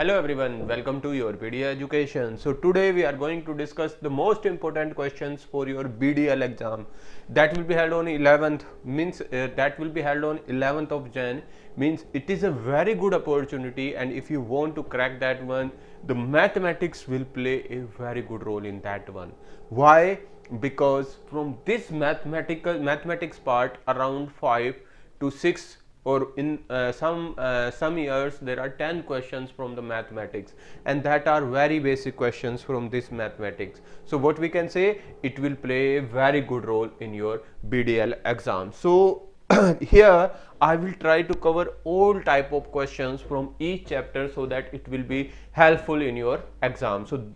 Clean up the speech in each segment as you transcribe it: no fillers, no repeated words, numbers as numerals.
Hello everyone, welcome to YourPedia Education. So today we are going to discuss the most important questions for your BDL exam that will be held on 11th of Jan. Means it is a very good opportunity, and if you want to crack that one, the mathematics will play a very good role in that one. Why? Because from this mathematics part, around 5 to 6 or in some years there are 10 questions from the mathematics, and that are very basic questions from this mathematics. So what we can say, it will play a very good role in your BDL exam. So here I will try to cover all type of questions from each chapter so that it will be helpful in your exam. So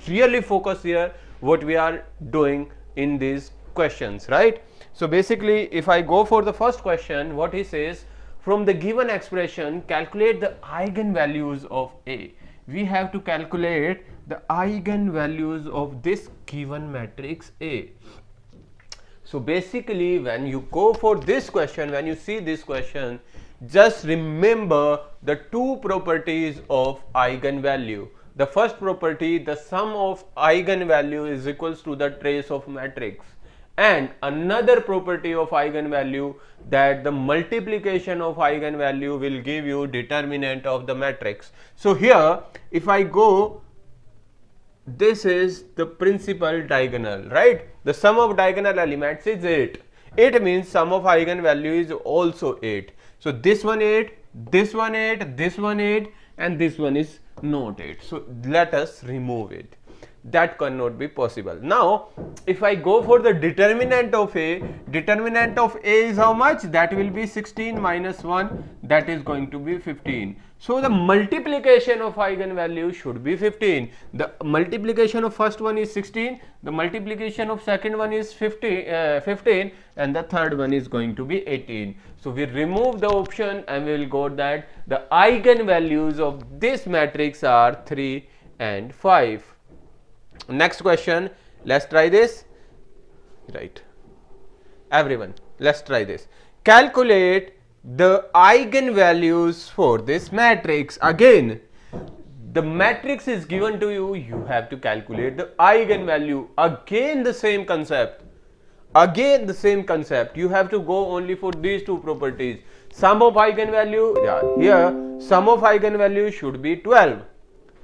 really focus here what we are doing in these questions, right? So basically if I go for the first question, what he says, from the given expression calculate the eigenvalues of A. We have to calculate the eigenvalues of this given matrix A. So basically when you go for this question, when you see this question, just remember the two properties of eigenvalue. The first property, the sum of eigenvalue is equals to the trace of matrix, and another property of eigenvalue, that the multiplication of eigenvalue will give you determinant of the matrix. So here if I go, this is the principal diagonal, right? The sum of diagonal elements is 8. It means sum of eigenvalue is also 8. So this one 8, this one 8, this one 8, and this one is not 8. So let us remove it. That cannot be possible. Now if I go for the determinant of A, determinant of A is how much? That will be 16 minus 1, that is going to be 15. So the multiplication of eigenvalue should be 15. The multiplication of first one is 16, the multiplication of second one is 15, and the third one is going to be 18. So we remove the option and we will go that the eigenvalues of this matrix are 3 and 5. Next question, let's try this, right? Everyone, let's try this. Calculate the eigenvalues for this matrix. Again, the matrix is given to you, you have to calculate the eigenvalue. Again the same concept, you have to go only for these two properties. Sum of eigenvalue, here sum of eigenvalue should be 12.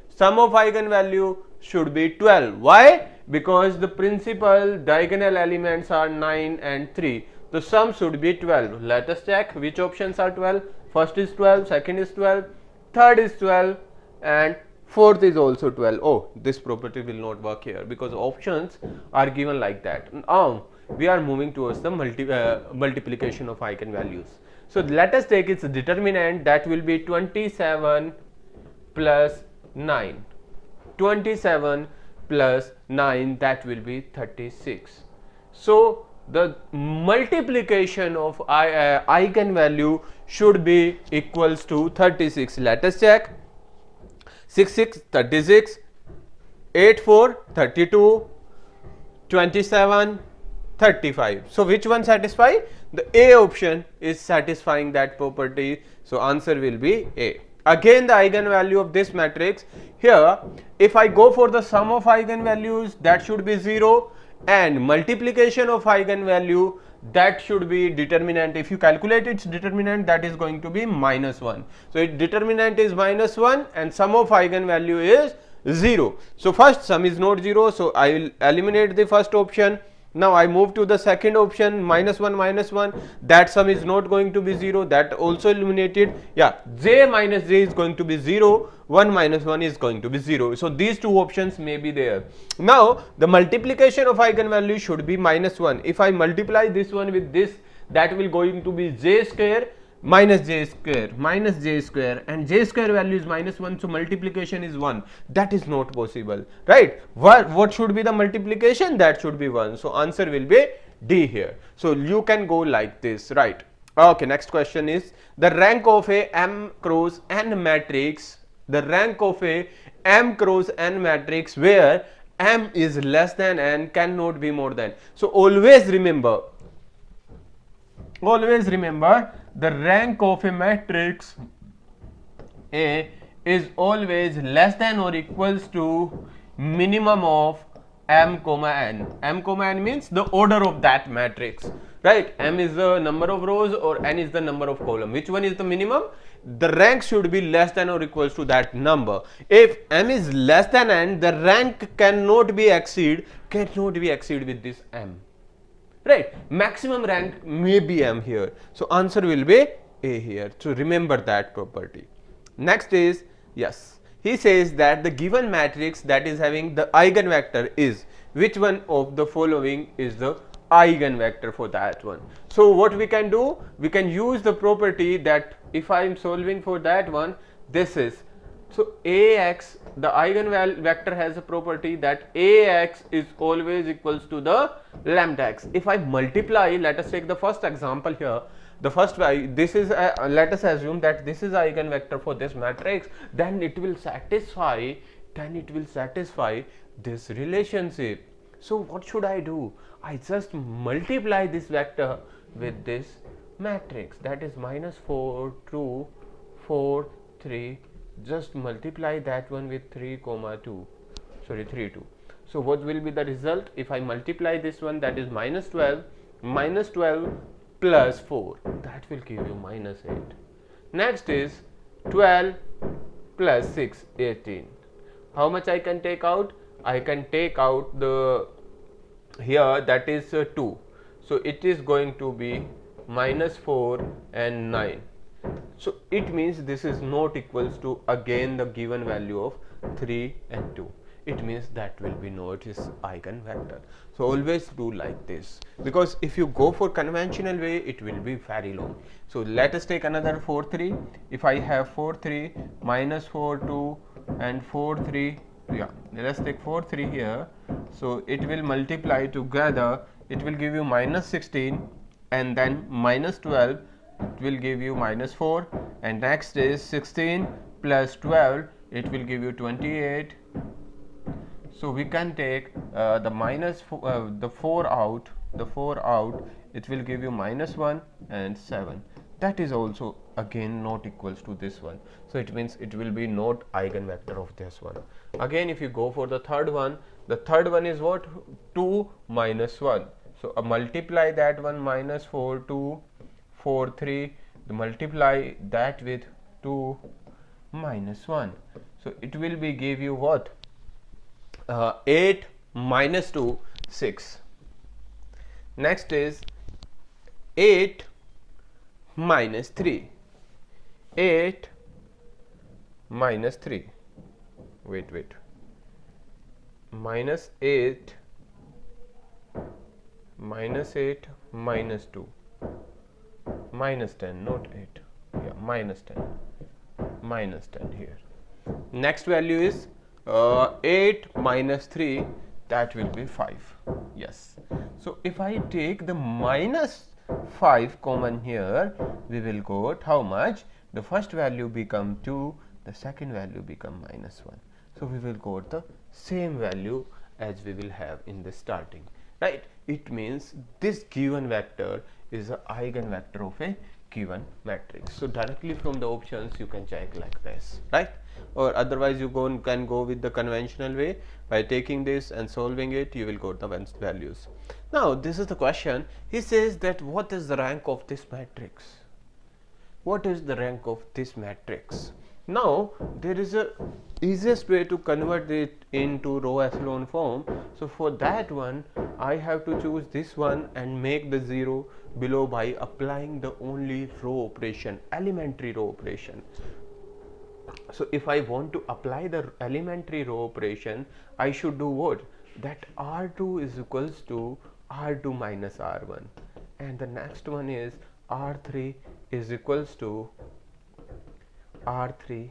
Sum of eigenvalue should be 12. Why? Because the principal diagonal elements are 9 and 3. The sum should be 12. Let us check which options are 12. First is 12, second is 12, third is 12, and fourth is also 12. Oh, this property will not work here because options are given like that. Now we are moving towards the multiplication of eigenvalues. So let us take its determinant, that will be 27 plus 9. 27 plus 9, that will be 36. So the multiplication of eigenvalue should be equals to 36. Let us check. 6 6 36, 8 4 32, 27 35. So which one satisfy? The A option is satisfying that property. So answer will be A. Again the eigenvalue of this matrix, here if I go for the sum of eigenvalues, that should be 0, and multiplication of eigenvalue, that should be determinant. If you calculate its determinant, that is going to be minus 1. So its determinant is minus 1 and sum of eigenvalue is 0. So first sum is not 0, so I will eliminate the first option. Now I move to the second option, minus 1, that sum is not going to be 0, that also eliminated. Yeah, j minus j is going to be 0, 1 minus 1 is going to be 0. So these two options may be there. Now the multiplication of eigenvalue should be minus 1. If I multiply this one with this, that will going to be j square minus j square, and j square value is minus 1, so multiplication is 1. That is not possible, right? What should be the multiplication? That should be 1. So answer will be D here. So you can go like this, right? Okay, next question is the rank of a M cross N matrix. The rank of a M cross N matrix where M is less than N cannot be more than. So always remember the rank of a matrix A is always less than or equals to minimum of m comma n. M comma n means the order of that matrix, right? M is the number of rows or n is the number of column. Which one is the minimum? The rank should be less than or equals to that number. If m is less than n, the rank cannot be exceed with this m, right? Maximum rank may be m here, so answer will be a here. So remember that property. Next is, yes, he says that the given matrix that is having the eigenvector is, which one of the following is the eigenvector for that one. So what we can do, we can use the property that if I am solving for that one, this is, so Ax, the eigenvector has a property that Ax is always equals to the lambda x. If I multiply, let us take the first example here. The first value, this is let us assume that this is eigenvector for this matrix, then it will satisfy this relationship. So what should I do? I just multiply this vector with this matrix, that is minus 4, 2, 4, 3. Just multiply that one with 3 comma 2, sorry 3 2. So what will be the result? If I multiply this one, that is minus 12 plus 4, that will give you minus 8. Next is 12 plus 6, 18. How much I can take out? I can take out the here, that is 2. So it is going to be minus 4 and 9. So it means this is not equals to again the given value of 3 and 2. It means that will be not his eigenvector. So always do like this, because if you go for conventional way, it will be very long. So let us take another 4 3. If I have 4 3 minus 4 2 and 4 3, yeah, let us take 4 3 here. So it will multiply together, it will give you minus 16 and then minus 12, it will give you minus 4, and next is 16 plus 12, it will give you 28. So we can take the minus the 4 out, it will give you minus 1 and 7. That is also again not equals to this one. So it means it will be not eigenvector of this one. Again, if you go for the third one is what? 2 minus 1. So multiply that one, minus 4 2 4 3, multiply that with 2 minus 1. So it will be give you what? 8 minus 2, 6. Next is 8 minus 3. 8 minus 3. Wait. Minus 8 minus 8 minus 2. Minus 10, not 8. Yeah, minus 10 here. Next value is 8 minus 3, that will be 5. Yes. So if I take the minus 5 common here, we will got how much? The first value become 2, the second value become minus 1. So we will got the same value as we will have in the starting, right? It means this given vector is an eigenvector of a given matrix. So directly from the options you can check like this, right? Or otherwise you can go with the conventional way. By taking this and solving it, you will get the values. Now this is the question. He says that what is the rank of this matrix? What is the rank of this matrix? Now there is a easiest way to convert it into row echelon form. So for that one, I have to choose this one and make the 0 below by applying the only row operation, elementary row operation. So if I want to apply the elementary row operation, I should do what? That R2 is equals to R2 minus R1, and the next one is R3 is equals to R3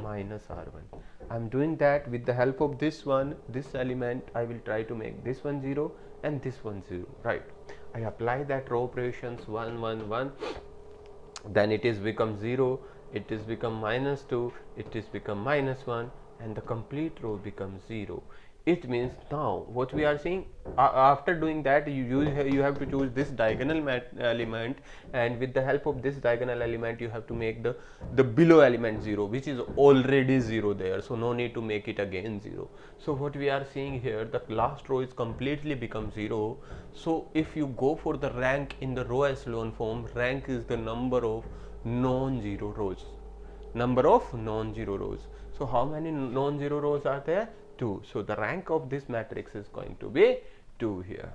minus R1. I am doing that with the help of this one, this element. I will try to make this one 0 and this one 0, right? I apply that row operations 1 1 1, then it is become 0, it is become minus 2, it is become minus 1, and the complete row becomes 0. it means now what we are seeing, after doing that you have to choose this diagonal element, and with the help of this diagonal element you have to make the below element 0, which is already 0 there, so no need to make it again 0. So what we are seeing here, the last row is completely become 0. So if you go for the rank in the row echelon form, rank is the number of non-zero rows, So how many non-zero rows are there? 2. So the rank of this matrix is going to be 2 here.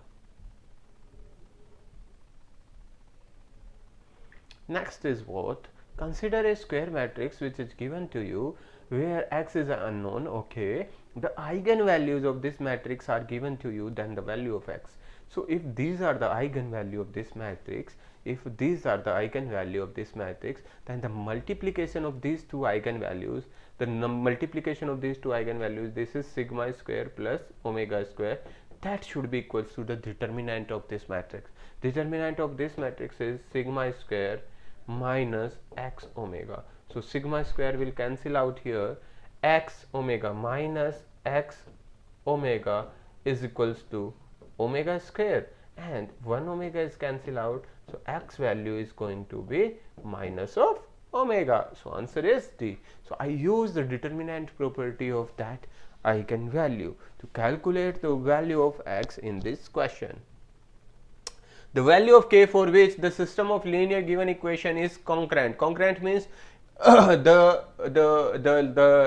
Next is what? Consider a square matrix which is given to you where x is unknown. Okay, the eigenvalues of this matrix are given to you, then the value of x. So if these are the eigenvalue of this matrix, then the multiplication of these two eigenvalues, this is sigma square plus omega square, that should be equals to the determinant of this matrix. Determinant of this matrix is sigma square minus x omega. So sigma square will cancel out here, x omega minus x omega is equals to omega square, and 1 omega is cancelled out, so x value is going to be minus of omega. So answer is D. So I use the determinant property of that eigenvalue to calculate the value of x in this question. The value of k for which the system of linear given equation is concurrent. Concurrent means the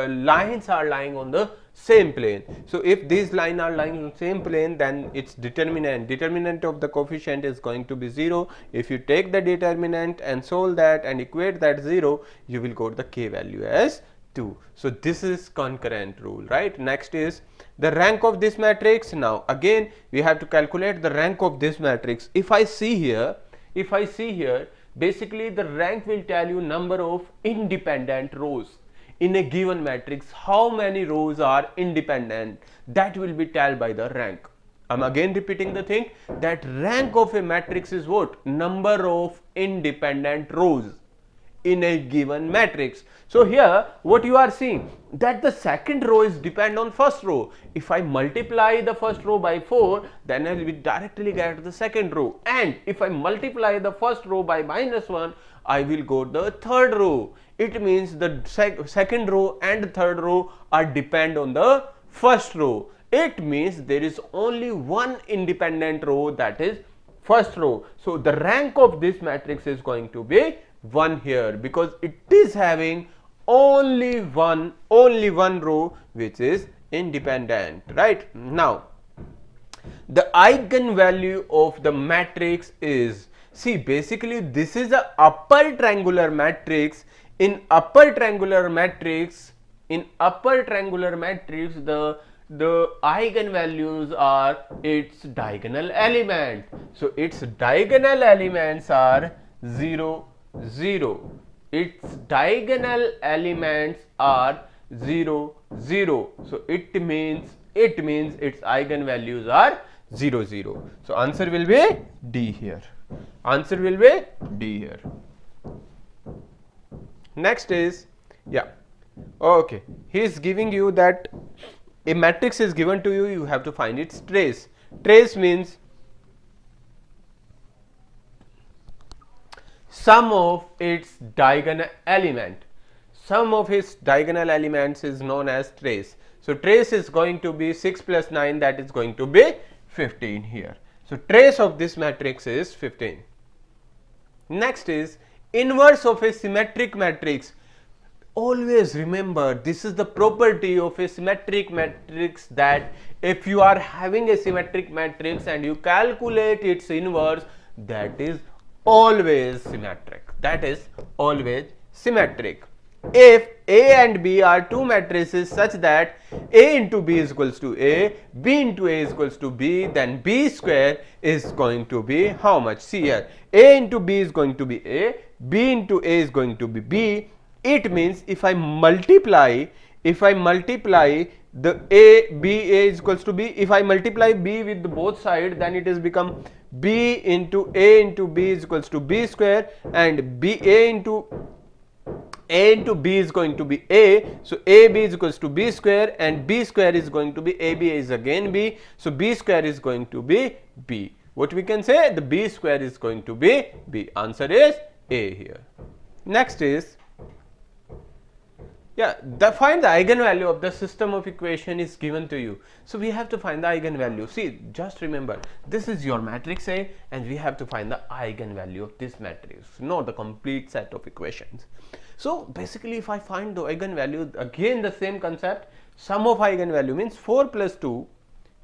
lines are lying on the same plane. So if these lines are lying on the same plane, then its determinant of the coefficient is going to be 0. If you take the determinant and solve that and equate that 0, you will got the k value as 2. So this is concurrent rule, right? Next is the rank of this matrix. Now again we have to calculate the rank of this matrix. If I see here, basically the rank will tell you number of independent rows in a given matrix. How many rows are independent, that will be told by the rank. I'm again repeating the thing, that rank of a matrix is what? Number of independent rows in a given matrix. So here what you are seeing, that the second row is depend on first row. If I multiply the first row by 4, then I will directly get the second row, and if I multiply the first row by -1, I will go the third row. It means the second row and third row are depend on the first row. It means there is only one independent row, that is first row. So the rank of this matrix is going to be 1 here, because it is having only one row which is independent, right? Now the eigenvalue of the matrix is, see, basically this is a upper triangular matrix. In upper triangular matrix, the eigenvalues are its diagonal element. So its diagonal elements are 0, 0. Its diagonal elements are 0, 0. So it means its eigenvalues are 0, 0. So answer will be D here. Next is, okay, he is giving you that a matrix is given to you, you have to find its trace. Trace means sum of its diagonal element. Sum of its diagonal elements is known as trace. So trace is going to be 6 plus 9, that is going to be 15 here. So trace of this matrix is 15. Next is inverse of a symmetric matrix. Always remember, this is the property of a symmetric matrix, that if you are having a symmetric matrix and you calculate its inverse, that is always symmetric. If A and B are two matrices such that A into B is equals to A, B into A is equals to B, then B square is going to be how much? See here, A into B is going to be A, B into A is going to be B. It means if I multiply the A is equals to B, if I multiply B with the both sides, then it has become B into A into B is equals to B square, and A into A into B is going to be A, so AB is equals to B square, and B square is going to be AB is again B, so B square is going to be B. What we can say, the B square is going to be B. Answer is A here. Next is, find the eigenvalue of the system of equation is given to you. So we have to find the eigenvalue. See, just remember, this is your matrix A and we have to find the eigenvalue of this matrix, not the complete set of equations. So basically if I find the eigenvalue, again the same concept, sum of eigenvalue means 4 plus 2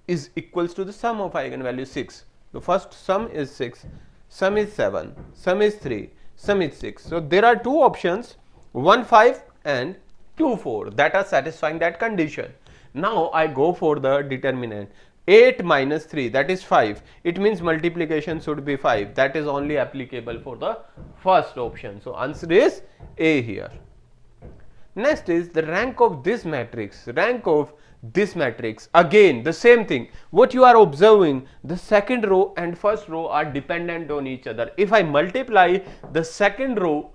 is equals to the sum of eigenvalue 6. The first sum is 6, sum is 7, sum is 3, sum is 6. So there are two options, 1 5 and 2 4 that are satisfying that condition. Now I go for the determinant. 8 minus 3, that is 5. It means multiplication should be 5. That is only applicable for the first option. So answer is A here. Next is the rank of this matrix. Rank of this matrix, again the same thing. What you are observing, the second row and first row are dependent on each other. If I multiply the second row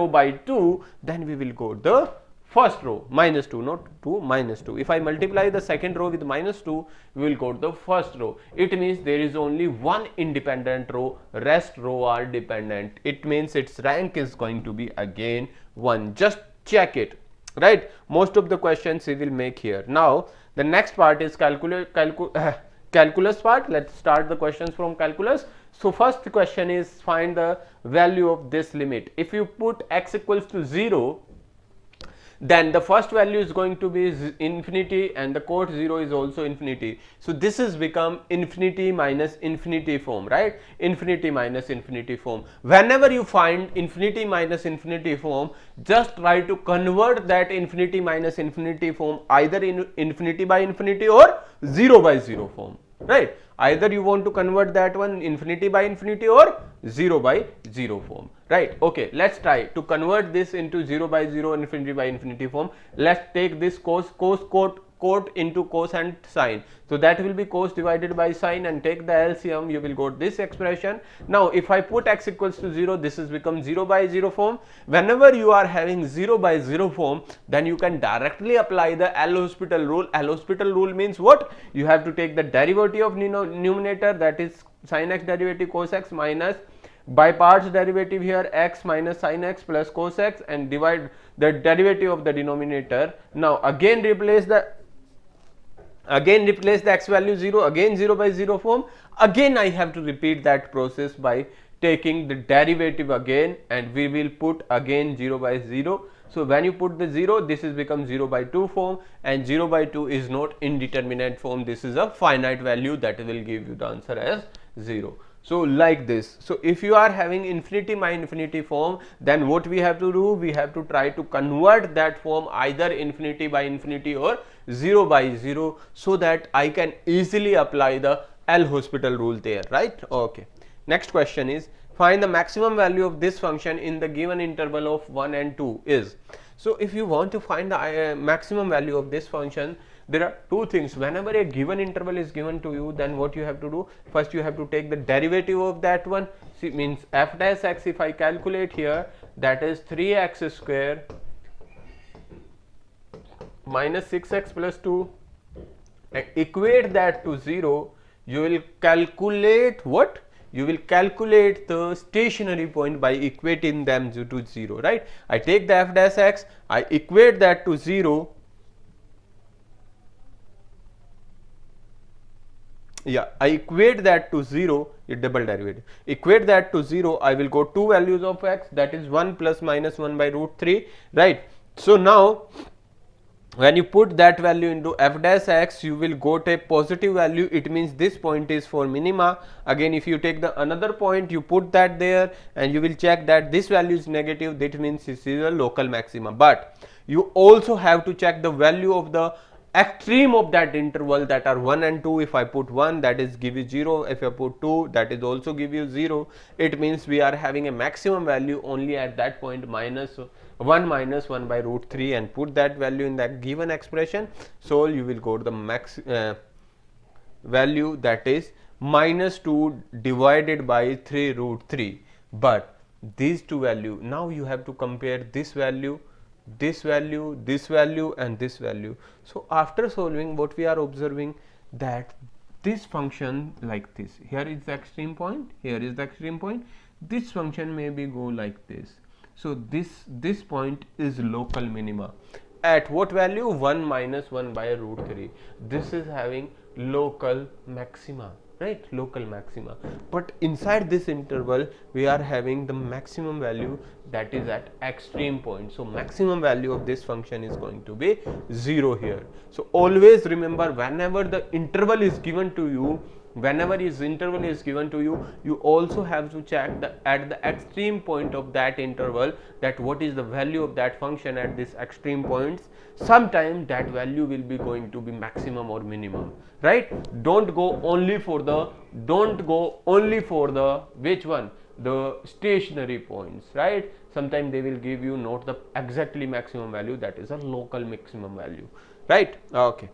by 2, then we will go the first row minus 2, not 2 minus 2. If I multiply the second row with minus 2, we will go to the first row. It means there is only one independent row, rest row are dependent. It means its rank is going to be again 1. Just check it, right? Most of the questions we will make here. Now the next part is calculus part. Let's start the questions from calculus. So first question is find the value of this limit. If you put x equals to 0, then the first value is going to be infinity and the quote 0 is also infinity. So this is become infinity minus infinity form, right? Infinity minus infinity form. Whenever you find infinity minus infinity form, just try to convert that infinity minus infinity form either in infinity by infinity or 0 by 0 form, right? Either you want to convert that one infinity by infinity or 0 by 0 form, right? Okay, let's try to convert this into 0 by 0 infinity by infinity form. Let's take this cos into cos and sine. So that will be cos divided by sine, and take the LCM, you will got this expression. Now if I put x equals to 0, this is become 0 by 0 form. Whenever you are having 0 by 0 form, then you can directly apply the L'Hospital rule. L'Hospital rule means what? You have to take the derivative of numerator, that is sin x derivative cos x, minus by parts derivative here x minus sin x plus cos x, and divide the derivative of the denominator. Now again replace the x value 0, again 0 by 0 form. Again I have to repeat that process by taking the derivative again, and we will put again 0 by 0. So when you put the 0, this is become 0 by 2 form, and 0 by 2 is not indeterminate form. This is a finite value that will give you the answer as 0. So like this. So if you are having infinity by infinity form, then what we have to do? We have to try to convert that form either infinity by infinity or 0 by 0, so that I can easily apply the L'Hospital rule there, right? Okay. Next question is find the maximum value of this function in the given interval of 1 and 2 is. So if you want to find the maximum value of this function, there are two things. Whenever a given interval is given to you, then what you have to do? First you have to take the derivative of that one. See, means f dash x, if I calculate here, that is 3x square minus 6x plus 2, and equate that to 0. You will calculate what? You will calculate the stationary point by equating them to 0, right? I take the f dash x, I equate that to 0. Yeah, I equate that to 0, it double derivative. Equate that to 0, I will go two values of x, that is 1 plus minus 1 by root 3, right? So now when you put that value into f dash x, you will got a positive value. It means this point is for minima. Again, if you take the another point, you put that there, and you will check that this value is negative. That means this is a local maxima. But you also have to check the value of the extreme of that interval, that are 1 and 2. If I put 1, that is give you 0. If I put 2, that is also give you 0. It means we are having a maximum value only at that point, minus 1 minus 1 by root 3, and put that value in that given expression. So you will go to the max value, that is minus 2 divided by 3 root 3. But these two value. Now you have to compare this value, this value, this value and this value. So after solving, what we are observing, that this function like this, here is the extreme point, here is the extreme point, this function may be go like this. So this point is local minima at what value? 1 minus 1 by root 3. This is having local maxima, right? Local maxima. But inside this interval we are having the maximum value that is at extreme point. So maximum value of this function is going to be 0 here. So always remember, whenever the interval is given to you, you also have to check at the extreme point of that interval, that what is the value of that function at this extreme points. Sometime that value will be going to be maximum or minimum, right? Don't go only for the which one, the stationary points, right? Sometimes they will give you not the exactly maximum value, that is a local maximum value, right? Okay.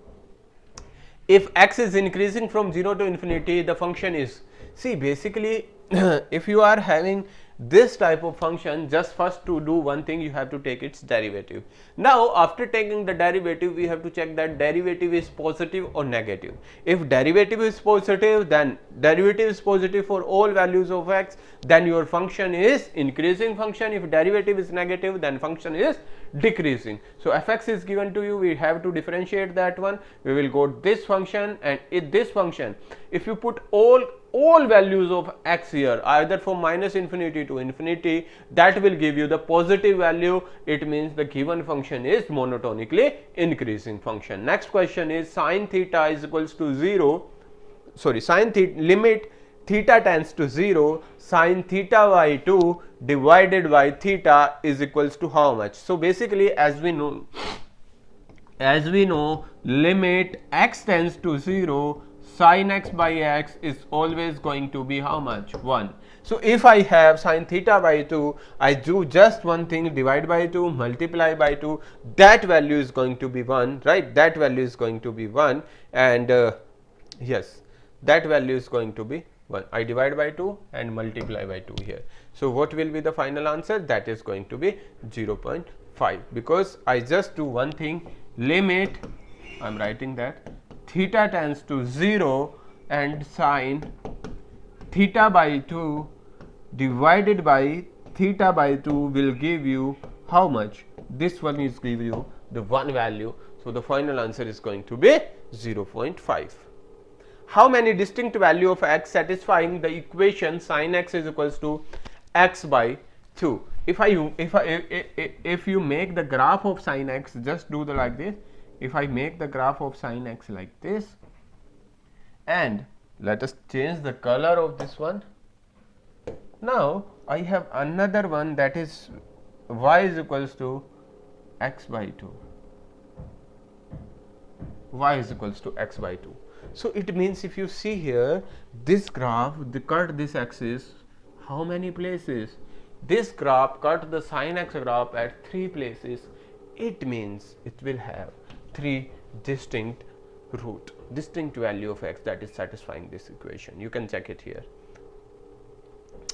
If x is increasing from 0 to infinity, the function is, see basically if you are having this type of function, just first to do one thing, you have to take its derivative. Now after taking the derivative, we have to check that derivative is positive or negative. If derivative is positive, then derivative is positive for all values of x, then your function is increasing function. If derivative is negative, then function is decreasing. So fx is given to you, we have to differentiate that one. We will go this function, and in this function, if you put all values of x here, either from minus infinity to infinity, that will give you the positive value. It means the given function is monotonically increasing function. Next question is sin theta is equals to 0, sin theta, limit theta tends to 0, sin theta by 2 divided by theta is equals to how much? So basically, as we know, limit x tends to 0, sin x by x is always going to be how much? 1. So if I have sin theta by 2, I do just one thing, divide by 2, multiply by 2, that value is going to be 1, right? That value is going to be 1, and yes, that value is going to be 1. I divide by 2 and multiply by 2 here. So what will be the final answer? That is going to be 0.5, because I just do one thing, limit, I am writing that, theta tends to 0 and sin theta by 2 divided by theta by 2 will give you how much? This one is give you the 1 value. So the final answer is going to be 0.5. How many distinct value of x satisfying the equation sin x is equals to x by 2? If you make the graph of sin x, just do the like this. If I make the graph of sin x like this, and let us change the color of this one. Now I have another one, that is y is equals to x by 2. Y is equals to x by 2. So it means, if you see here, this graph, cut this axis how many places? This graph cut the sin x graph at 3 places. It means it will have 3 distinct value of x that is satisfying this equation. You can check it here.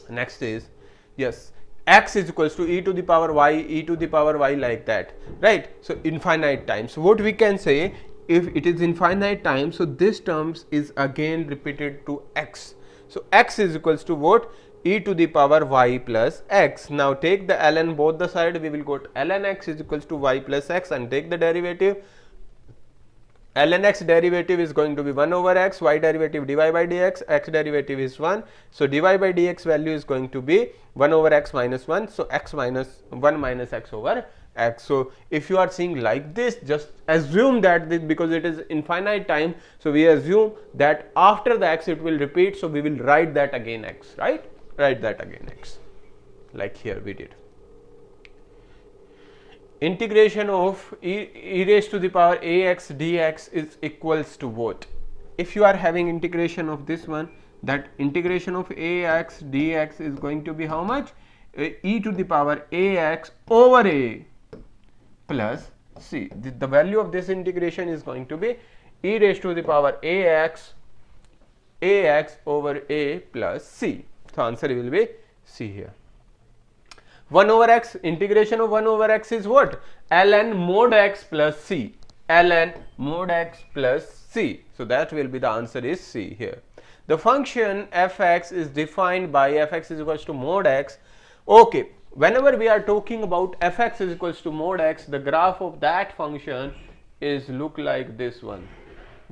Next is, yes, x is equals to e to the power y like that, right? So infinite times. So what we can say, if it is infinite times, so this terms is again repeated to x. So x is equals to what? E to the power y plus x. Now take the ln both the side, we will got ln x is equals to y plus x, and take the derivative. Ln x derivative is going to be 1 over x, y derivative dy by dx, x derivative is 1. So dy by dx value is going to be 1 over x minus 1. So x minus 1 minus x over x. So if you are seeing like this, just assume that this, because it is infinite time, so we assume that after the x it will repeat. So we will write that again x, right? Write that again x, like here we did. Integration of e raised to the power ax dx is equals to what? If you are having integration of this one, that integration of ax dx is going to be how much? E to the power ax over a plus c. The value of this integration is going to be e raised to the power ax over a plus c. So answer will be c here. 1 over x, integration of 1 over x is what? ln mod x plus c, ln mod x plus c. So that will be the answer is c here. The function fx is defined by fx is equals to mod x. Okay, whenever we are talking about fx is equals to mod x, the graph of that function is look like this one.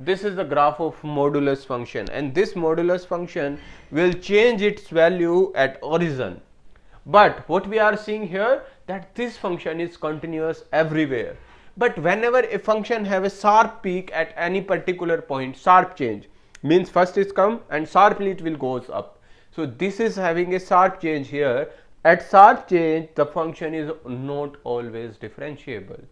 This is the graph of modulus function, and this modulus function will change its value at origin. But what we are seeing here, that this function is continuous everywhere. But whenever a function have a sharp peak at any particular point, sharp change means first it come and sharply it will goes up. So this is having a sharp change here. At sharp change, the function is not always differentiable.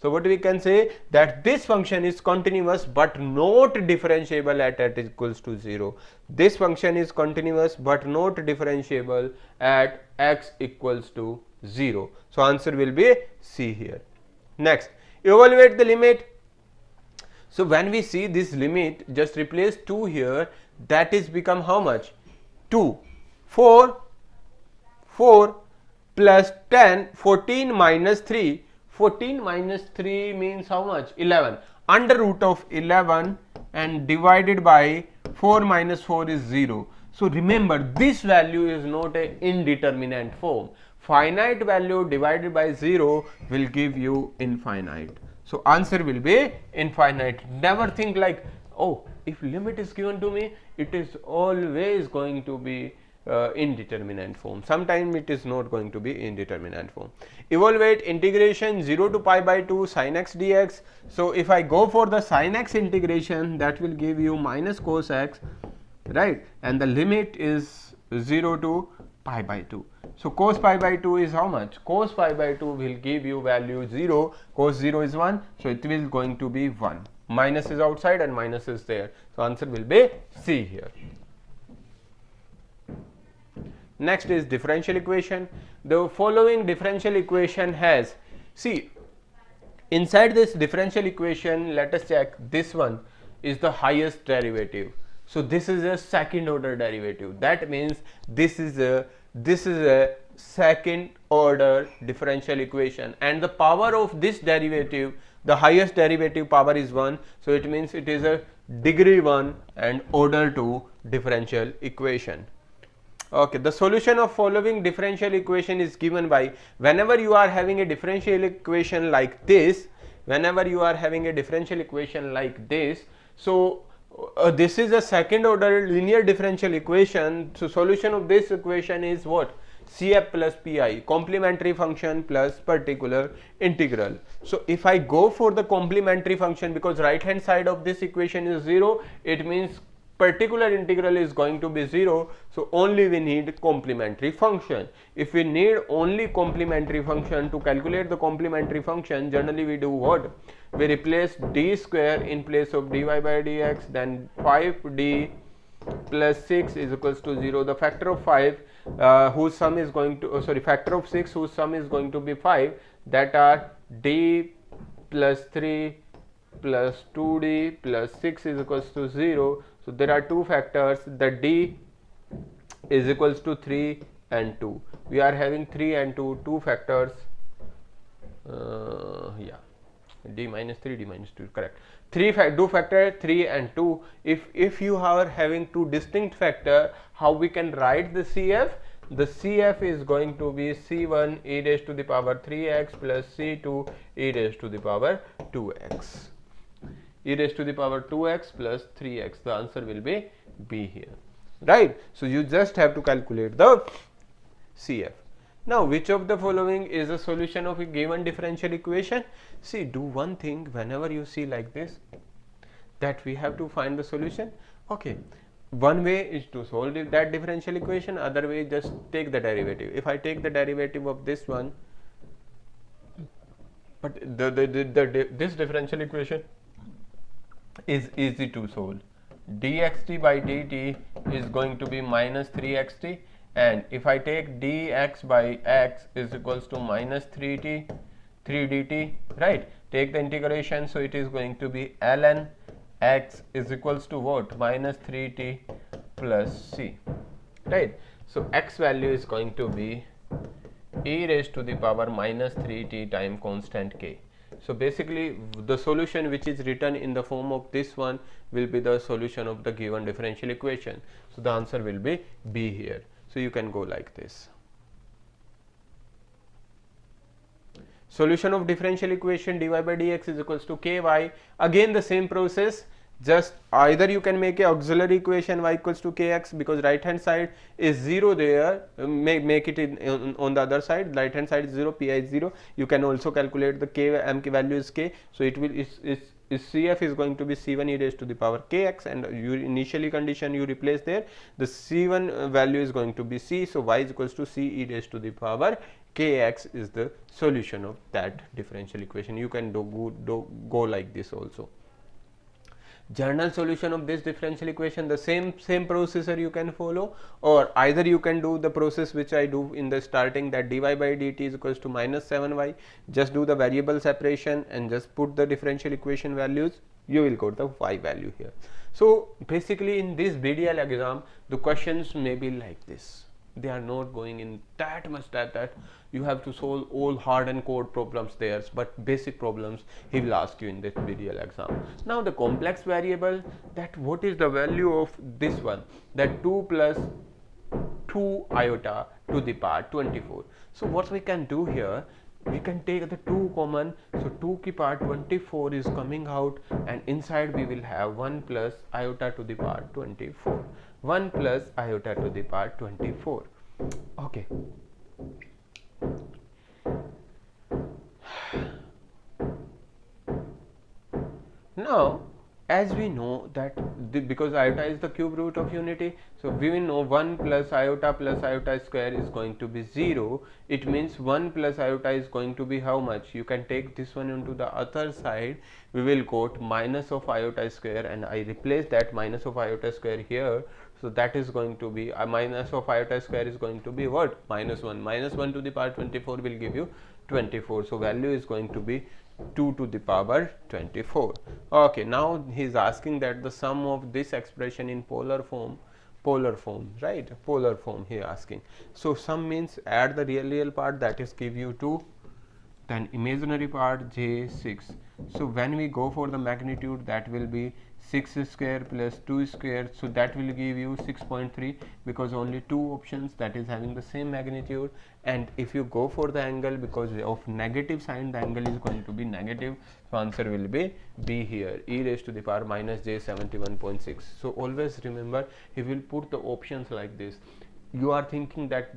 So what we can say, that this function is continuous but not differentiable at equals to 0. This function is continuous but not differentiable at x equals to 0. So answer will be C here. Next, evaluate the limit. So when we see this limit, just replace 2 here, that is become how much? 2, 4 plus 10, 14 minus 3. 14 minus 3 means how much? 11. Under root of 11 and divided by 4 minus 4 is 0. So remember, this value is not a indeterminate form. Finite value divided by 0 will give you infinite. So answer will be infinite. Never think like, oh, if limit is given to me, it is always going to be indeterminate form. Sometimes it is not going to be indeterminate form. Evaluate integration 0 to pi by 2 sin x dx. So if I go for the sin x integration, that will give you minus cos x, right? And the limit is 0 to pi by 2. So cos pi by 2 is how much? Cos pi by 2 will give you value 0. Cos 0 is 1. So it will going to be 1. Minus is outside and minus is there. So answer will be C here. Next is differential equation. The following differential equation has, see, inside this differential equation, let us check, this one is the highest derivative. So this is a second order derivative. That means this is a second order differential equation, and the power of this derivative, the highest derivative power is 1. So it means it is a degree 1 and order 2 differential equation. Okay, the solution of following differential equation is given by, whenever you are having a differential equation like this, so this is a second order linear differential equation. So solution of this equation is what? CF plus PI, complementary function plus particular integral. So if I go for the complementary function, because right hand side of this equation is 0, it means particular integral is going to be 0. So only we need complementary function. If we need only complementary function, to calculate the complementary function, generally we do what? We replace d square in place of dy by dx, then 5d plus 6 is equals to 0. The factor of 5 whose sum is going to, factor of 6 whose sum is going to be 5, that are d plus 3 plus 2d plus 6 is equals to 0. So there are two factors, the d is equals to 3 and 2. We are having 3 and 2, two factors, d minus 3, d minus 2, correct. Two factor 3 and 2. If you are having two distinct factor, how we can write the CF? The CF is going to be C1 e raised to the power 3x plus C2 e raised to the power 2x. E raised to the power 2x plus 3x. The answer will be B here, right? So you just have to calculate the CF. Now, which of the following is a solution of a given differential equation? See, do one thing whenever you see like this, that we have to find the solution. Okay, one way is to solve that differential equation, other way just take the derivative. If I take the derivative of this one, but this differential equation is easy to solve. dxt by dt is going to be minus 3xt, and if I take dx by x is equals to minus 3 dt, right? Take the integration, so it is going to be ln x is equals to what? Minus 3t plus c, right? So x value is going to be e raised to the power minus 3t time constant k. So basically the solution which is written in the form of this one will be the solution of the given differential equation. So the answer will be B here. So you can go like this. Solution of differential equation dy by dx is equals to ky. Again the same process, just either you can make a auxiliary equation y equals to kx, because right hand side is 0 there, make it on the other side, right hand side is 0, pi is 0. You can also calculate the k, m value is k, so it will is cf is going to be c1 e raised to the power kx, and you initially condition you replace there, the c1 value is going to be c, so y is equals to c e raised to the power kx is the solution of that differential equation. You can go like this also. General solution of this differential equation, the same procedure you can follow, or either you can do the process which I do in the starting, that dy by dt is equals to minus 7y, just do the variable separation and just put the differential equation values, you will get the y value here. So basically in this BDL exam the questions may be like this. They are not going in that much depth that you have to solve all hard and code problems there, but basic problems he will ask you in this BDL exam. Now the complex variable, that what is the value of this one, that 2 plus 2 iota to the power 24. So what we can do here, we can take the 2 common, so 2 ki power 24 is coming out, and inside we will have 1 plus iota to the power 24, 1 plus iota to the power 24. Okay. Now as we know that because iota is the cube root of unity, so we will know 1 plus iota square is going to be 0. It means 1 plus iota is going to be how much? You can take this one into the other side, we will got minus of iota square, and I replace that minus of iota square here. So that is going to be minus of iota square is going to be what? Minus 1. Minus 1 to the power 24 will give you 24. So value is going to be 2 to the power 24. Okay, now he is asking that the sum of this expression in polar form, right? Polar form he is asking. So sum means add the real part, that is give you 2, then imaginary part j6. So when we go for the magnitude, that will be 6 square plus 2 square, so that will give you 6.3, because only two options that is having the same magnitude. And if you go for the angle, because of negative sign, the angle is going to be negative, so answer will be B here, e raised to the power minus j 71.6. so always remember, he will put the options like this. You are thinking that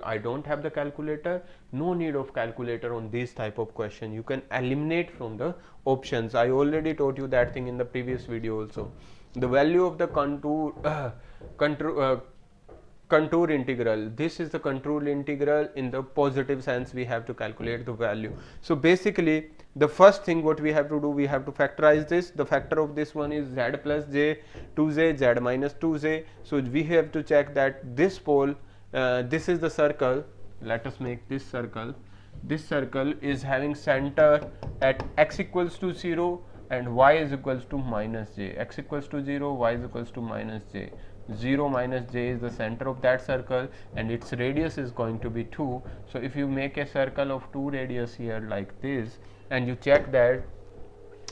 I don't have the calculator, no need of calculator on this type of question. You can eliminate from the options. I already taught you that thing in the previous video also. The value of the contour integral, this is the contour integral. In the positive sense we have to calculate the value. So basically the first thing what we have to do, we have to factorize this. The factor of this one is z plus j 2j, z minus 2j. So we have to check that this pole, this is the circle, let us make this circle. This circle is having center at x equals to 0 and y is equals to minus j. X equals to 0, y is equals to minus j. 0 minus j is the center of that circle, and its radius is going to be 2. So if you make a circle of 2 radius here like this, and you check that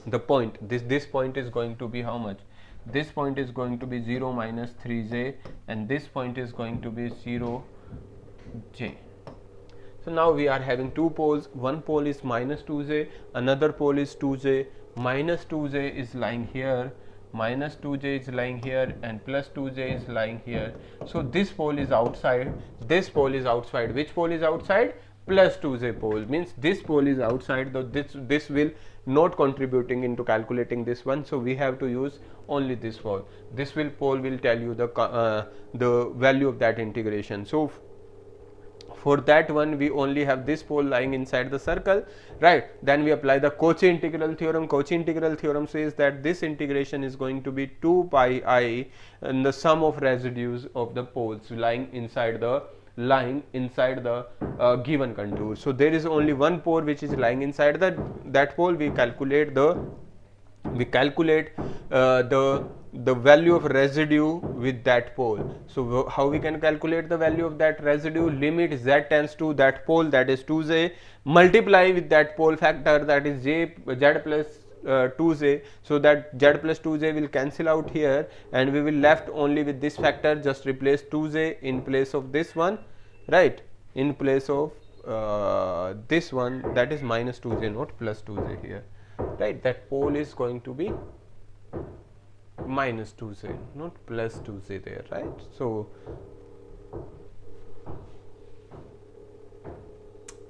the point, this point is going to be how much? This point is going to be 0 minus 3j, and this point is going to be 0j. So now we are having two poles. One pole is minus 2j, another pole is 2j. Minus 2j is lying here, minus 2j is lying here, and plus 2j is lying here. So this pole is outside, this pole is outside. Which pole is outside? Plus 2j pole, means this pole is outside, though this will not contributing into calculating this one. So we have to use only this pole. This pole will tell you the value of that integration. So for that one we only have this pole lying inside the circle, right? Then we apply the Cauchy integral theorem. Cauchy integral theorem says that this integration is going to be 2 pi I, and the sum of residues of the poles lying inside the given contour. So there is only one pole which is lying inside that pole. We calculate the we calculate the value of residue with that pole. So how we can calculate the value of that residue? Limit z tends to that pole, that is 2j, multiply with that pole factor, that is z plus 2j, so that z plus 2j will cancel out here and we will left only with this factor. Just replace 2j in place of this one, right, in place of this one, that is minus 2j, not plus 2j here, right. That pole is going to be minus 2j, not plus 2j there, right. So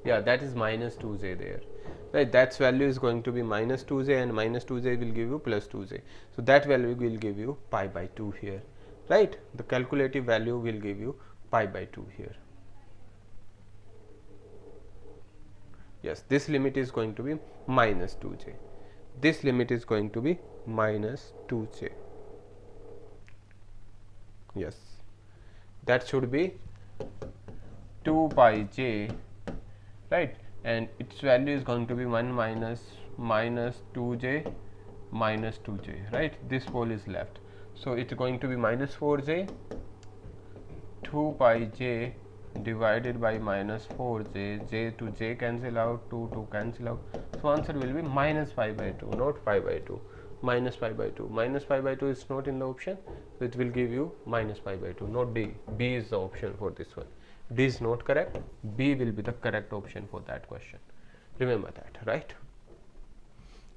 yeah, that is minus 2j there, right. That's value is going to be minus 2j, and minus 2j will give you plus 2j. So that value will give you pi by 2 here, right. The calculative value will give you pi by 2 here. Yes, this limit is going to be minus 2j. This limit is going to be minus 2j. Yes, that should be 2 pi j, right, and its value is going to be 1 minus 2j minus 2j, right. This pole is left, so it's going to be minus 4j, 2 pi j divided by minus 4j, j to j cancel out, 2 to cancel out, so answer will be minus pi by 2, not pi by 2, minus pi by 2. Minus pi by 2 is not in the option, so it will give you minus pi by 2, not D. B is the option for this one. D is not correct, B will be the correct option for that question. Remember that, right?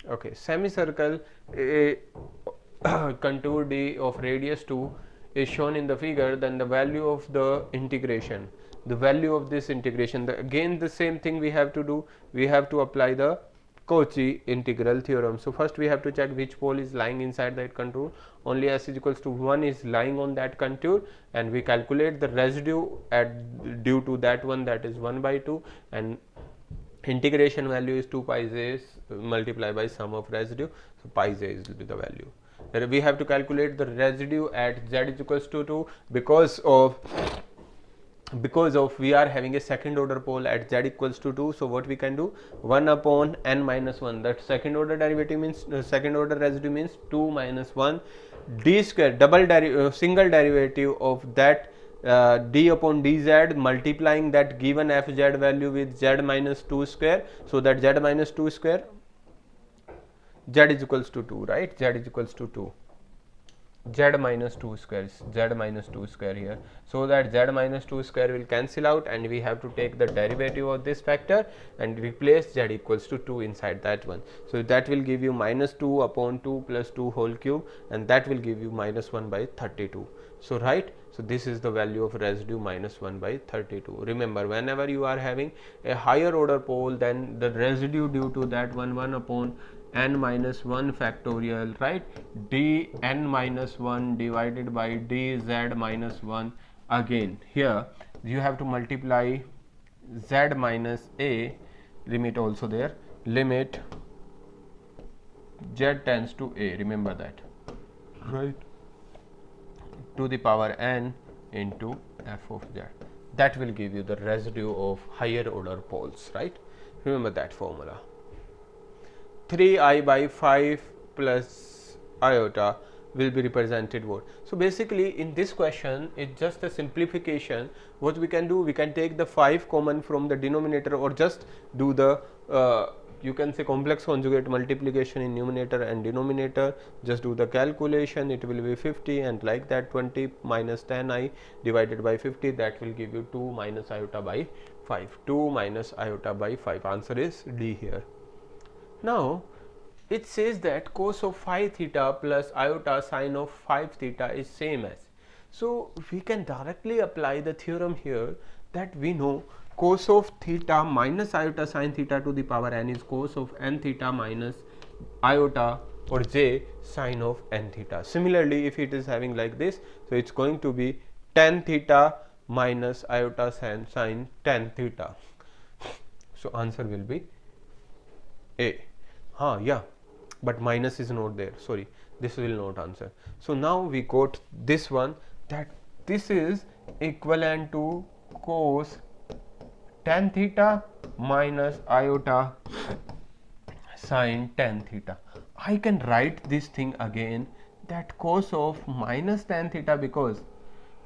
Okay, semicircle, a contour D of radius 2 is shown in the figure, then the value of the integration, the value of this integration, again the same thing we have to do, we have to apply the Cauchy integral theorem. So first we have to check which pole is lying inside that contour. Only s is equals to 1 is lying on that contour, and we calculate the residue at due to that one, that is 1 by 2, and integration value is 2 pi j multiplied by sum of residue, so pi j will be the value. We have to calculate the residue at z is equals to 2 because of we are having a second order pole at z equals to 2. So what we can do, 1 upon n minus 1, that second order derivative means second order residue means 2 minus 1 d square, single derivative of that d upon dz, multiplying that given fz value with z minus 2 square, so that z minus 2 square, z is equals to 2, right, z is equals to 2, z minus 2 square, z minus 2 square here, so that z minus 2 square will cancel out, and we have to take the derivative of this factor and replace z equals to 2 inside that one. So that will give you minus 2 upon 2 plus 2 whole cube, and that will give you minus 1 by 32. So right, so this is the value of residue minus 1 by 32. Remember, whenever you are having a higher order pole, then the residue due to that 1 upon n minus 1 factorial, right, d n minus 1 divided by d z minus 1. Again here you have to multiply z minus a, limit also there, limit z tends to a, remember that, right, to the power n into f of z. That will give you the residue of higher order poles, right. Remember that formula. 3i by 5 plus iota will be represented what. So basically in this question it's just a simplification. What we can do, we can take the 5 common from the denominator, or just do the you can say complex conjugate multiplication in numerator and denominator, just do the calculation, it will be 50, and like that 20 minus 10i divided by 50, that will give you 2 minus iota by 5, 2 minus iota by 5, answer is D here. Now it says that cos of phi theta plus iota sine of 5 theta is same as. So we can directly apply the theorem here, that we know cos of theta minus iota sine theta to the power n is cos of n theta minus iota or j sine of n theta. Similarly, if it is having like this, so it's going to be tan theta minus iota sine tan theta. So answer will be A. Yeah, but minus is not there, sorry, this will not answer. So now we got this one, that this is equivalent to cos tan theta minus iota sine tan theta. I can write this thing again, that cos of minus tan theta, because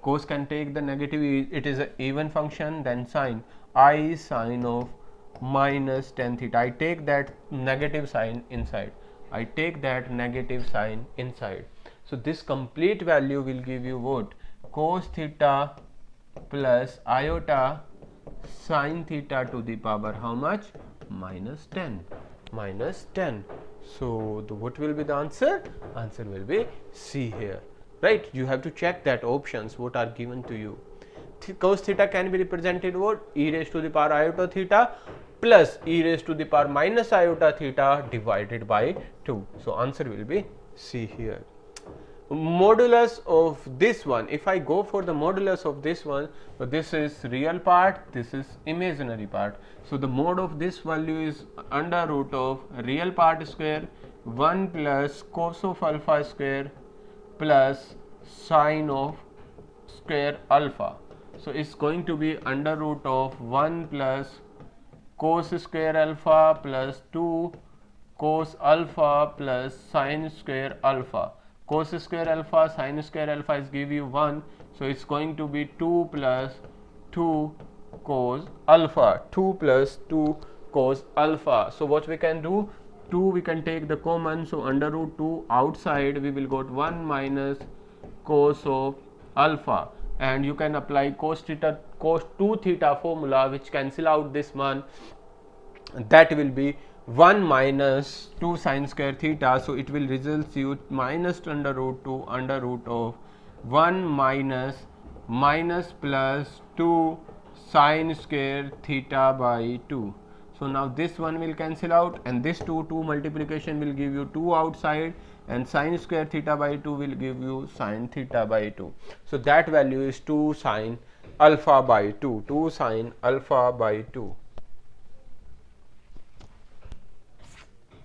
cos can take the negative, it is an even function, then sine, I sine of minus tan theta. I take that negative sign inside. I take that negative sign inside. So this complete value will give you what? Cos theta plus iota sine theta to the power how much? Minus 10. Minus 10. So what will be the answer? Answer will be C here. Right? You have to check that options what are given to you. Cos theta can be represented what? E raised to the power iota theta plus e raised to the power minus iota theta divided by 2. So answer will be C here. Modulus of this one, if I go for the modulus of this one, so this is real part, this is imaginary part. So the mode of this value is under root of real part square 1 plus cos of alpha square plus sine of square alpha. So it's going to be under root of 1 plus cos square alpha plus 2 cos alpha plus sine square alpha. Cos square alpha, sine square alpha is give you 1. So it's going to be 2 plus 2 cos alpha. 2 plus 2 cos alpha. So what we can do? 2 we can take the common. So under root 2 outside we will got 1 minus cos of alpha. And you can apply cos 2 theta formula which cancel out this one. That will be 1 minus 2 sine square theta. So it will result you minus under root 2 under root of 1 minus plus 2 sine square theta by 2. So now this one will cancel out, and this 2 multiplication will give you 2 outside, and sine square theta by 2 will give you sine theta by 2. So that value is 2 sine alpha by 2. 2 sine alpha by 2.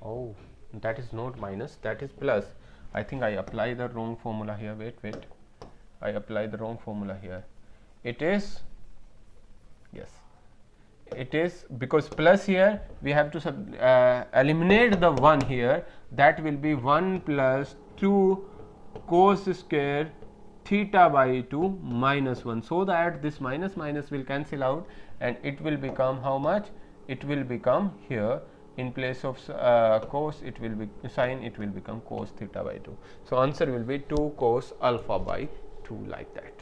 Oh, that is not minus, that is plus. I think I apply the wrong formula here. Wait. I apply the wrong formula here. It is, yes, it is because plus here we have to eliminate the 1 here. That will be 1 plus 2 cos square theta by 2 minus 1. So that this minus will cancel out, and it will become how much? It will become here, in place of cos it will be sine, it will become cos theta by 2. So answer will be 2 cos alpha by 2, like that.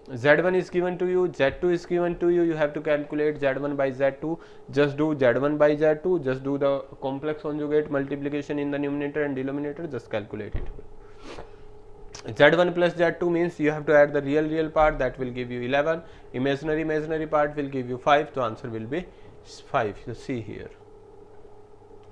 Z1 is given to you, Z2 is given to you. You have to calculate Z1 by Z2. Just do Z1 by Z2. Just do the complex conjugate multiplication in the numerator and denominator. Just calculate it. Z1 plus Z2 means you have to add the real part. That will give you 11. Imaginary part will give you 5. So answer will be 5. You see here.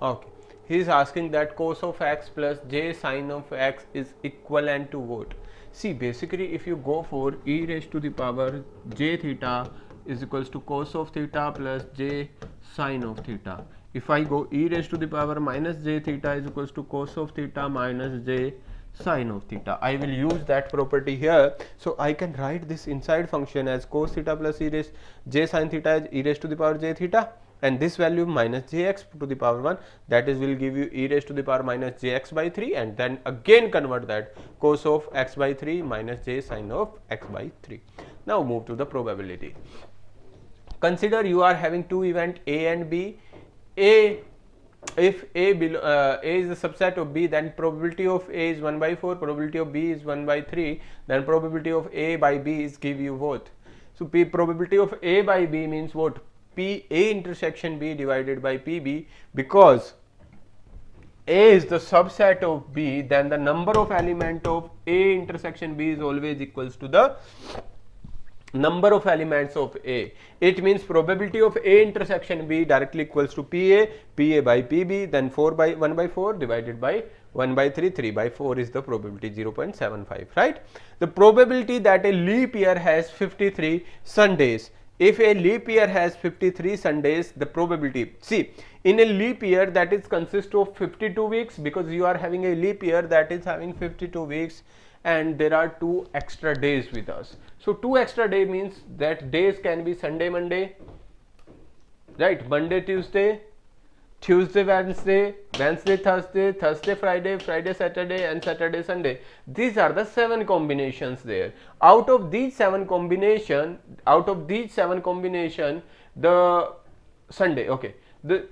Okay. He is asking that cos of x plus j sine of x is equivalent to what? See, basically if you go for e raised to the power j theta is equals to cos of theta plus j sine of theta. If I go e raised to the power minus j theta is equals to cos of theta minus j sine of theta. I will use that property here. So I can write this inside function as cos theta plus e raised j sine theta as e raised to the power j theta, and this value minus jx to the power 1, that is will give you e raised to the power minus jx by 3, and then again convert that cos of x by 3 minus j sine of x by 3. Now move to the probability. Consider you are having two event A and B. If A is a subset of B, then probability of A is 1 by 4, probability of B is 1 by 3, then probability of A by B is give you what? So probability of A by B means what? P A intersection B divided by PB, because A is the subset of B, then the number of element of A intersection B is always equals to the number of elements of A. It means probability of A intersection B directly equals to PA by PB, then 1 by 4 divided by 1 by 3, 3 by 4 is the probability, 0.75, right? The probability that a leap year has 53 Sundays. If a leap year has 53 Sundays, the probability, see, in a leap year that is consists of 52 weeks, because you are having a leap year that is having 52 weeks, and there are 2 extra days with us. So 2 extra day means that days can be Sunday, Monday, right, Monday, Tuesday, Tuesday, Wednesday, Wednesday, Thursday, Thursday, Friday, Friday, Saturday, and Saturday, Sunday. These are the 7 combinations there. Out of these 7 combination, the Sunday, okay.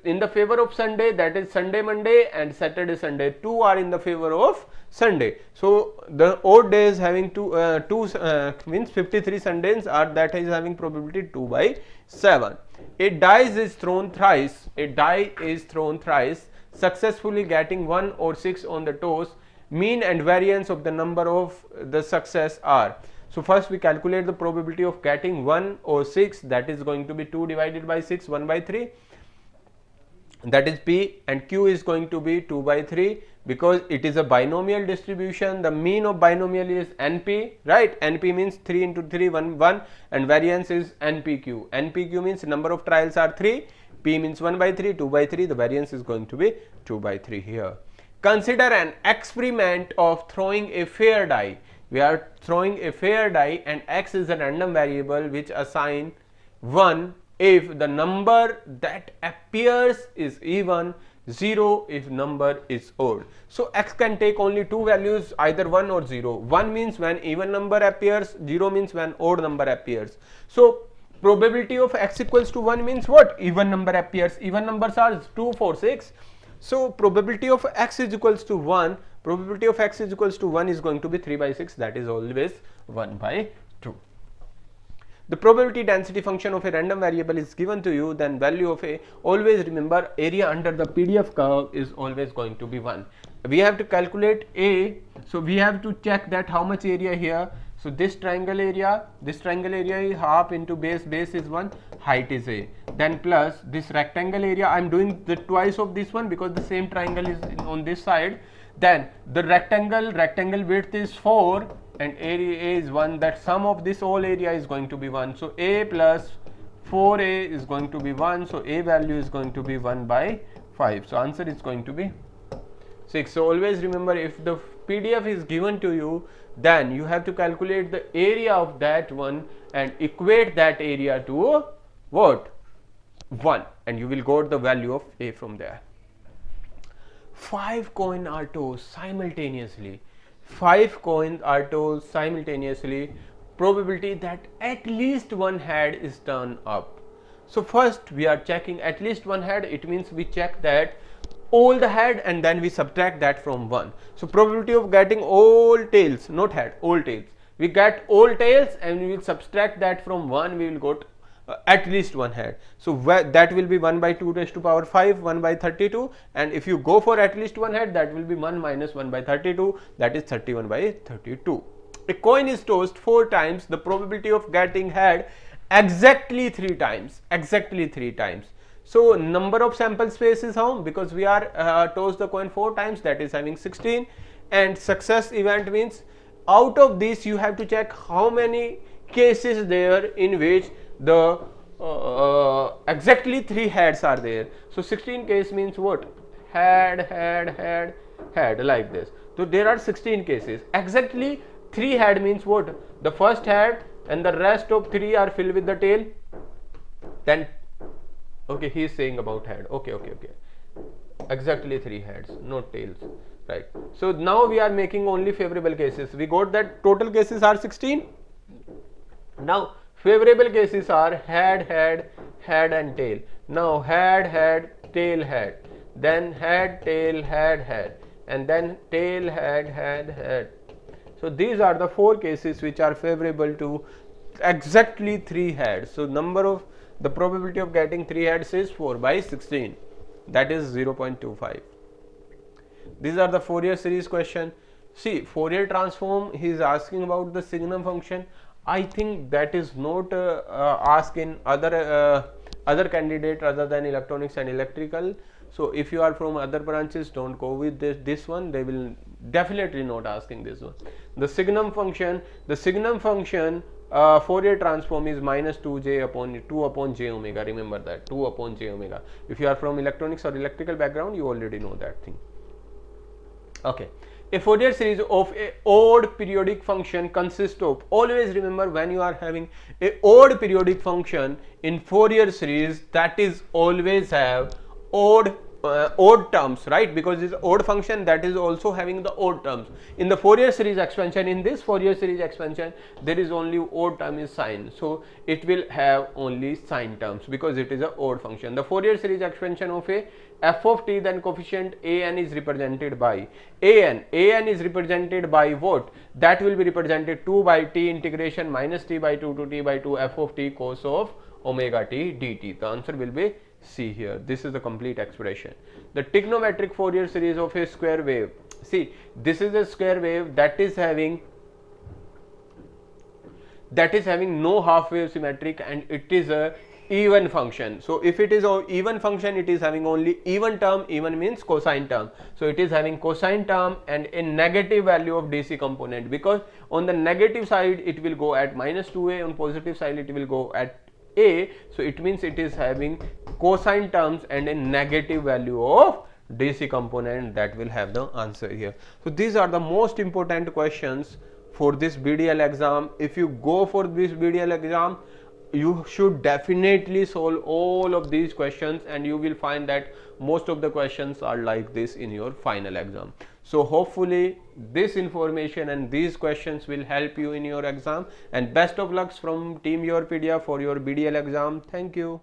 In the favor of Sunday, that is Sunday, Monday, and Saturday, Sunday. 2 are in the favor of Sunday. So the odd days having means 53 Sundays are that is having probability 2 by 7. A die is thrown thrice. Successfully getting 1 or 6 on the toes. Mean and variance of the number of the success are. So first we calculate the probability of getting 1 or 6, that is going to be 2 divided by 6, 1 by 3. That is P, and Q is going to be 2 by 3 because it is a binomial distribution. The mean of binomial is NP, right? NP means 3 into 3, 1, and variance is NPQ. NPQ means number of trials are 3, P means 1 by 3, 2 by 3, the variance is going to be 2 by 3 here. Consider an experiment of throwing a fair die. We are throwing a fair die and X is a random variable which assign 1 if the number that appears is even, 0 if number is odd. So X can take only 2 values, either 1 or 0. 1 means when even number appears, 0 means when odd number appears. So probability of X equals to 1 means what? Even number appears. Even numbers are 2, 4, 6. So probability of X is equals to 1. Probability of X is equals to 1 is going to be 3 by 6. That is always 1 by 2. The probability density function of a random variable is given to you, then value of a, always remember area under the PDF curve is always going to be 1. We have to calculate A, so we have to check that how much area here. So this triangle area is half into base is 1, height is A. Then plus this rectangle area, I am doing the twice of this one because the same triangle is on this side. Then the rectangle width is 4 and area is 1, that sum of this whole area is going to be 1. So A plus 4A is going to be 1. So A value is going to be 1 by 5. So answer is going to be 6. So always remember, if the PDF is given to you, then you have to calculate the area of that one and equate that area to what? 1, and you will get the value of A from there. 5 coins are tossed simultaneously. 5 coins are tossed simultaneously. Probability that at least one head is turned up. So first we are checking at least one head. It means we check that all the head and then we subtract that from 1. So probability of getting all tails, not head, all tails. We get all tails and we will subtract that from 1. We will get at least one head. So that will be 1 by 2 raised to power 5, 1 by 32, and if you go for at least one head, that will be 1 minus 1 by 32, that is 31 by 32. A coin is tossed 4 times. The probability of getting head exactly 3 times. So number of sample space is how? Because we are tossed the coin 4 times, that is having 16, and success event means out of this you have to check how many cases there in which the exactly 3 heads are there. So 16 case means what? Head, like this. So there are 16 cases. Exactly 3 head means what? The first head and the rest of 3 are filled with the tail. Then okay, he is saying about head. Okay. Exactly 3 heads, not tails, right? So now we are making only favorable cases. We got that total cases are 16. Now favorable cases are head, and tail. Now head, tail, head, then head, tail, head, and then tail, head. So these are the 4 cases which are favorable to exactly 3 heads. So the probability of getting 3 heads is 4 by 16. That is 0.25. These are the Fourier series question. See, Fourier transform, he is asking about the signum function. I think that is not asked in other candidate other than electronics and electrical. So if you are from other branches, don't go with this one. They will definitely not asking this one. The signum function Fourier transform is minus 2 upon j omega. Remember that, 2 upon j omega. If you are from electronics or electrical background, you already know that thing. Okay. A Fourier series of a odd periodic function consists of, always remember when you are having a odd periodic function in Fourier series, that is always have odd odd terms, right? Because it's odd function that is also having the odd terms. In the Fourier series expansion, in this Fourier series expansion, there is only odd term is sine, so it will have only sine terms because it is a odd function. The Fourier series expansion of a f of t, then coefficient an is represented by an is represented by what? That will be represented 2 by t integration minus t by 2 to t by 2 f of t cos of omega t dt. The answer will be C here. This is the complete expression. The trigonometric Fourier series of a square wave. See, this is a square wave that is having no half wave symmetric, and it is a even function. So if it is an even function, it is having only even term. Even means cosine term. So it is having cosine term and a negative value of DC component, because on the negative side it will go at minus 2a, on positive side it will go at a. So it means it is having cosine terms and a negative value of DC component. That will have the answer here. So these are the most important questions for this BDL exam. If you go for this BDL exam, you should definitely solve all of these questions, and you will find that most of the questions are like this in your final exam. So hopefully this information and these questions will help you in your exam, and best of luck from team YourPedia for your BDL exam. Thank you.